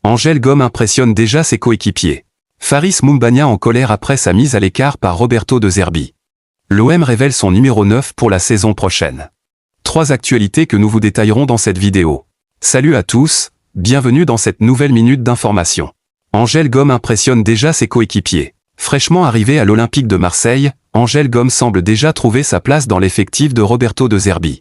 Angel Gomes impressionne déjà ses coéquipiers. Faris Moumbagna en colère après sa mise à l'écart par Roberto De Zerbi. L'OM révèle son numéro 9 pour la saison prochaine. 3 actualités que nous vous détaillerons dans cette vidéo. Salut à tous, bienvenue dans cette nouvelle minute d'information. Angel Gomes impressionne déjà ses coéquipiers. Fraîchement arrivé à l'Olympique de Marseille, Angel Gomes semble déjà trouver sa place dans l'effectif de Roberto De Zerbi.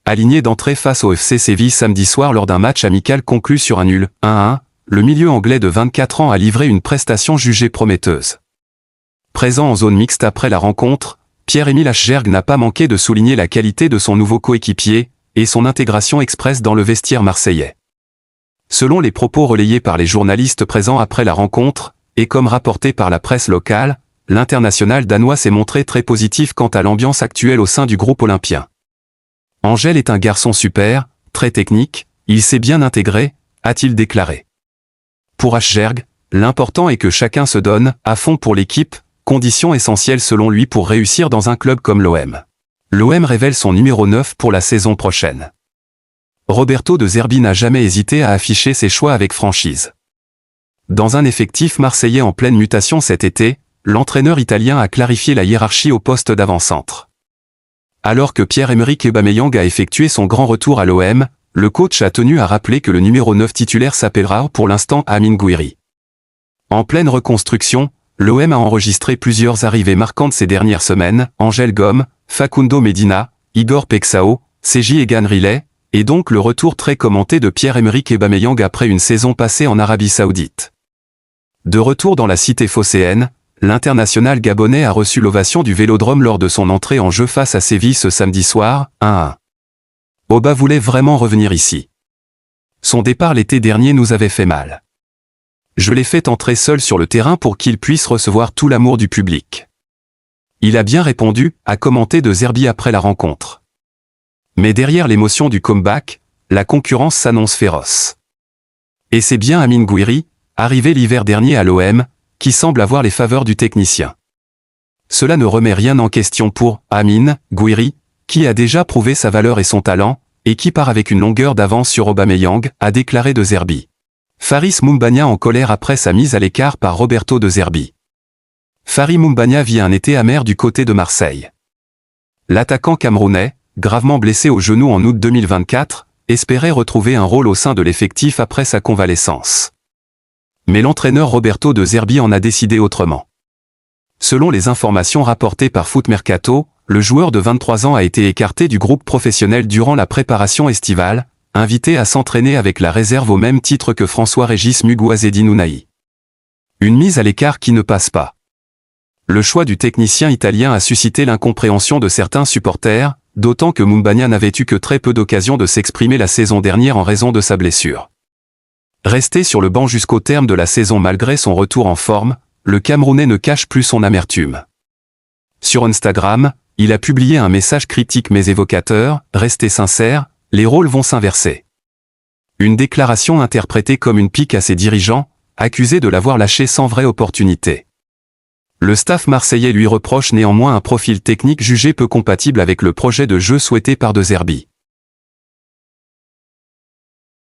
Aligné d'entrée face au FC Séville samedi soir lors d'un match amical conclu sur un nul 1-1, le milieu anglais de 24 ans a livré une prestation jugée prometteuse. Présent en zone mixte après la rencontre, Pierre-Emile Aschgerg n'a pas manqué de souligner la qualité de son nouveau coéquipier et son intégration express dans le vestiaire marseillais. Selon les propos relayés par les journalistes présents après la rencontre, et comme rapporté par la presse locale, l'international danois s'est montré très positif quant à l'ambiance actuelle au sein du groupe olympien. Angel est un garçon super, très technique, il s'est bien intégré, a-t-il déclaré. Pour Aschgerg, l'important est que chacun se donne à fond pour l'équipe, condition essentielle selon lui pour réussir dans un club comme l'OM. L'OM révèle son numéro 9 pour la saison prochaine. Roberto De Zerbi n'a jamais hésité à afficher ses choix avec franchise. Dans un effectif marseillais en pleine mutation cet été, l'entraîneur italien a clarifié la hiérarchie au poste d'avant-centre. Alors que Pierre-Emerick Aubameyang a effectué son grand retour à l'OM, le coach a tenu à rappeler que le numéro 9 titulaire s'appellera pour l'instant Amine Gouiri. En pleine reconstruction, l'OM a enregistré plusieurs arrivées marquantes ces dernières semaines, Angel Gomes, Facundo Medina, Igor Pexao, Sergi Egan Riley, et donc le retour très commenté de Pierre-Emerick Aubameyang après une saison passée en Arabie Saoudite. De retour dans la cité phocéenne, l'international gabonais a reçu l'ovation du Vélodrome lors de son entrée en jeu face à Séville ce samedi soir, 1-1. Oba voulait vraiment revenir ici. Son départ l'été dernier nous avait fait mal. Je l'ai fait entrer seul sur le terrain pour qu'il puisse recevoir tout l'amour du public. Il a bien répondu, a commenté De Zerbi après la rencontre. Mais derrière l'émotion du comeback, la concurrence s'annonce féroce. Et c'est bien Amine Gouiri, arrivé l'hiver dernier à l'OM, qui semble avoir les faveurs du technicien. Cela ne remet rien en question pour Amine Gouiri, qui a déjà prouvé sa valeur et son talent, et qui part avec une longueur d'avance sur Aubameyang, a déclaré De Zerbi. Faris Moumbagna en colère après sa mise à l'écart par Roberto De Zerbi. Faris Moumbagna vit un été amer du côté de Marseille. L'attaquant camerounais, gravement blessé au genou en août 2024, espérait retrouver un rôle au sein de l'effectif après sa convalescence. Mais l'entraîneur Roberto De Zerbi en a décidé autrement. Selon les informations rapportées par Foot Mercato, le joueur de 23 ans a été écarté du groupe professionnel durant la préparation estivale, invité à s'entraîner avec la réserve au même titre que François-Régis Mugouazedine Ounahi. Une mise à l'écart qui ne passe pas. Le choix du technicien italien a suscité l'incompréhension de certains supporters, d'autant que Moumbagna n'avait eu que très peu d'occasions de s'exprimer la saison dernière en raison de sa blessure. Resté sur le banc jusqu'au terme de la saison malgré son retour en forme, le Camerounais ne cache plus son amertume. Sur Instagram, il a publié un message critique mais évocateur, « Restez sincères, les rôles vont s'inverser ». Une déclaration interprétée comme une pique à ses dirigeants, accusés de l'avoir lâché sans vraie opportunité. Le staff marseillais lui reproche néanmoins un profil technique jugé peu compatible avec le projet de jeu souhaité par De Zerbi.